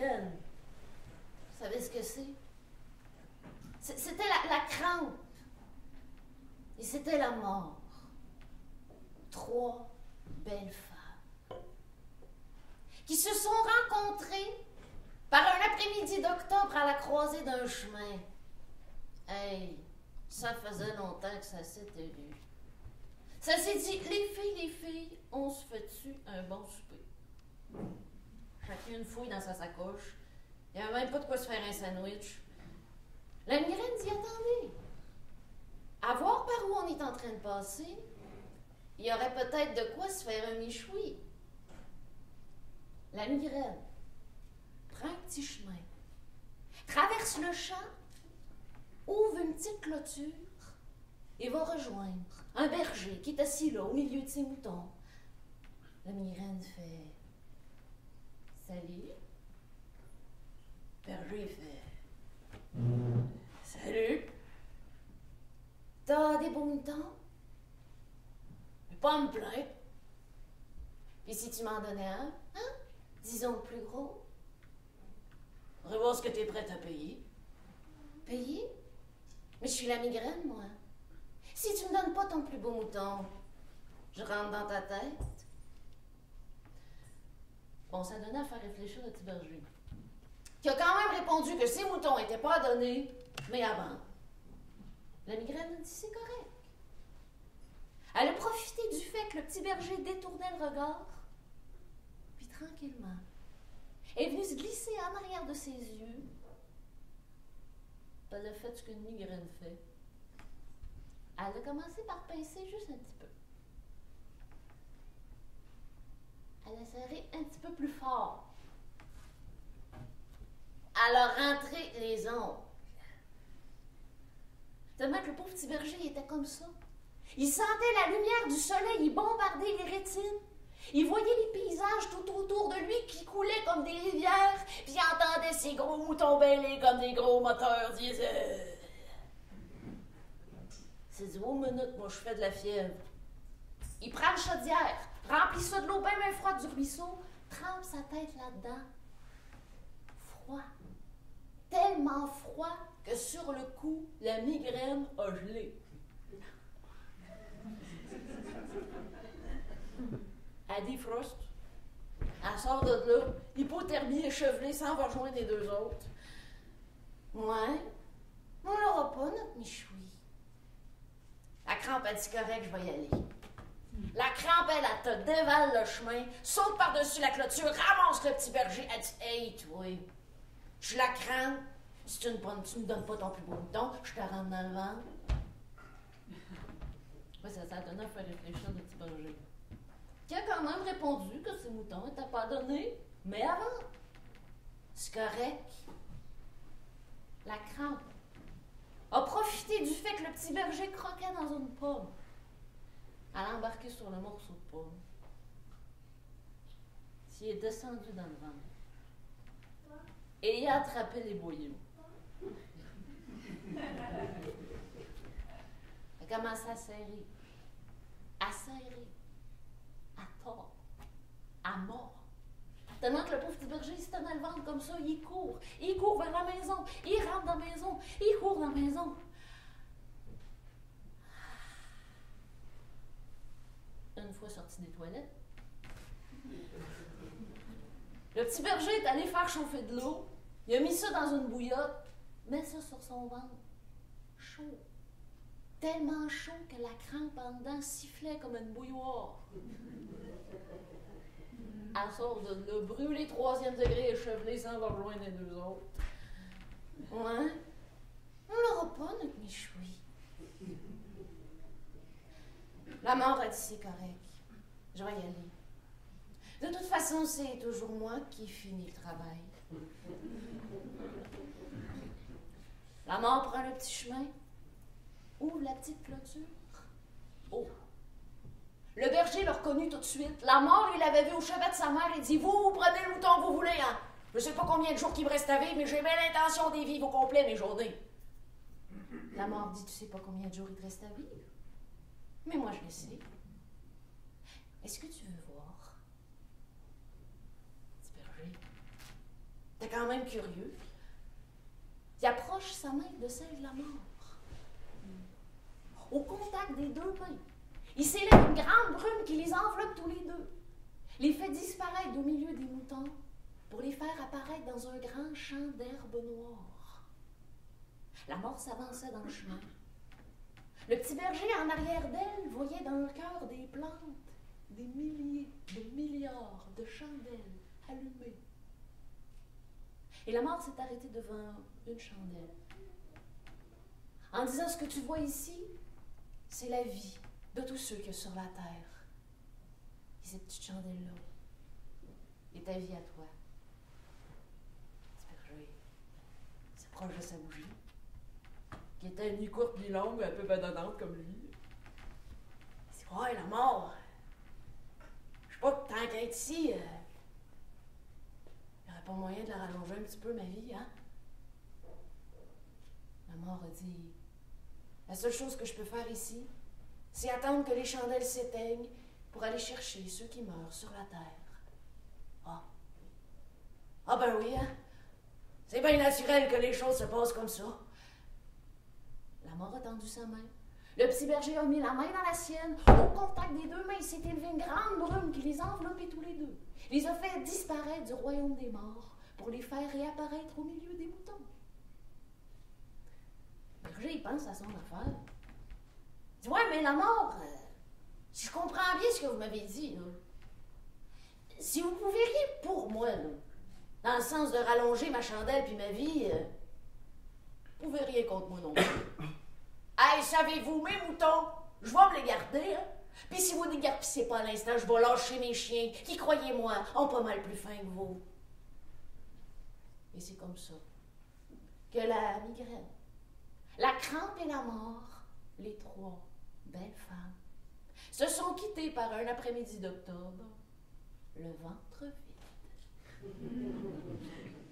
migraine. Vous savez ce que c'est? C'était la crampe. Et c'était la mort. 3 belles femmes qui se sont rencontrées par un après-midi d'octobre à la croisée d'un chemin. Hey, ça faisait longtemps que ça s'était vu. Ça s'est dit, les filles, on se fait-tu un bon souper? Chacune fouille dans sa sacoche. Il n'y avait même pas de quoi se faire un sandwich. La migraine dit, attendez, à voir par où on est en train de passer, il y aurait peut-être de quoi se faire un michoui. La migraine prend un petit chemin, traverse le champ, ouvre une petite clôture et va rejoindre un berger qui est assis là, au milieu de ses moutons. La migraine fait « Salut ». Le berger fait « Salut ». T'as des beaux moutons? Pas me plaindre. Et si tu m'en donnais un, hein? Disons le plus gros. On va voir ce que t'es prête à payer. Payer? Mais je suis la migraine, moi. Si tu me donnes pas ton plus beau mouton, je rentre dans ta tête. Bon, ça donnait à faire réfléchir le petit berger, qui a quand même répondu que ses moutons n'étaient pas à donner, mais à vendre. La migraine a dit c'est correct. Elle a profité du fait que le petit berger détournait le regard, puis tranquillement, est venue se glisser en arrière de ses yeux. Elle a fait ce qu'une migraine fait. Elle a commencé par pincer juste un petit peu. Elle a serré un petit peu plus fort. Elle a rentré les ongles. Tellement que le pauvre petit berger était comme ça. Il sentait la lumière du soleil y bombarder les rétines. Il voyait les paysages tout autour de lui qui coulaient comme des rivières, puis il entendait ses gros moutons bêler comme des gros moteurs diesel. Il s'est dit, oh minute, moi je fais de la fièvre. Il prend une chaudière, remplit ça de l'eau bien froide du ruisseau, trempe sa tête là-dedans. Froid. Tellement froid que sur le coup, la migraine a gelé. Elle défroste. Elle sort de là, hypothermie échevelée, sans va rejoindre les deux autres. Ouais, on l'aura pas, notre michoui. La crampe a dit correct, je vais y aller. La crampe, elle te dévale le chemin, saute par-dessus la clôture, ramasse le petit berger. Elle dit, hey, toi, je la crâne. Si tu ne me donnes pas ton plus beau mouton, je te rentre dans le ventre. Ouais, ça a donné à faire réfléchir le petit berger, qui a quand même répondu que ses moutons n'étaient pas donnés, mais avant. C'est correct. La crampe a profité du fait que le petit berger croquait dans une pomme. Elle a embarqué sur le morceau de pomme. S'il est descendu dans le ventre. Et il a attrapé les boyaux. Elle a commencé à serrer. À serrer. À tort. À mort. Tellement que le pauvre petit berger se tenait le ventre comme ça, il court. Il court vers la maison. Il rentre dans la maison. Il court dans la maison. Une fois sorti des toilettes, le petit berger est allé faire chauffer de l'eau. Il a mis ça dans une bouillotte, met ça sur son ventre. Chaud. Tellement chaud que la crampe en dedans sifflait comme une bouilloire. Elle sort de là, brûlée 3e degré, échevelée, sans va rejoindre les deux autres. Ouais. On l'aura pas, notre michoui. La mort a dit c'est correct. Je vais y aller. De toute façon, c'est toujours moi qui finis le travail. La mort prend le petit chemin, ouvre la petite clôture. Oh! Le berger l'a reconnu tout de suite. La mort, il l'avait vu au chevet de sa mère. Il dit, vous prenez le mouton que vous voulez, hein? Je sais pas combien de jours qu'il me reste à vivre, mais j'ai bien l'intention d'y vivre au complet mes journées. La mort dit, tu sais pas combien de jours il te reste à vivre? Mais moi, je le sais. Est-ce que tu veux voir? Petit berger, C'était quand même curieux. Il approche sa main de celle de la mort. Au contact des deux mains, il s'élève une grande brume qui les enveloppe tous les deux, les fait disparaître au milieu des moutons pour les faire apparaître dans un grand champ d'herbe noire. La mort s'avançait dans le chemin. Le petit berger en arrière d'elle voyait dans le cœur des plantes des milliers de milliards de chandelles allumées. Et la mort s'est arrêtée devant une chandelle, en disant: ce que tu vois ici, c'est la vie de tous ceux qu'il y a sur la terre. Et cette petite chandelle-là est ta vie à toi. Petit berger s'approche de sa bougie, qui était ni courte ni longue, un peu badonnante comme lui. Il dit: ouais, la mort, je sais pas, tant qu'à être ici, il n'y aurait pas moyen de la rallonger un petit peu, ma vie, hein? La mort a dit: la seule chose que je peux faire ici, c'est attendre que les chandelles s'éteignent pour aller chercher ceux qui meurent sur la terre. Ah. Ah ben oui, hein? C'est bien naturel que les choses se passent comme ça. La mort a tendu sa main. Le petit berger a mis la main dans la sienne. Au contact des deux mains, il s'est élevé une grande brume qui les a enveloppés tous les deux. Les a fait disparaître du royaume des morts pour les faire réapparaître au milieu des moutons. Le berger, il pense à son affaire. Il dit: ouais, mais la mort, si je comprends bien ce que vous m'avez dit, là, si vous pouviez pour moi, là, dans le sens de rallonger ma chandelle puis ma vie, vous pouvez rien contre moi non plus. Hey, savez-vous, mes moutons, je vais me les garder, hein? Puis si vous ne les garpissez pas à l'instant, je vais lâcher mes chiens, qui, croyez-moi, ont pas mal plus faim que vous. Et c'est comme ça que la migraine, la crampe et la mort, les trois belles femmes, se sont quittées par un après-midi d'octobre, le ventre vide.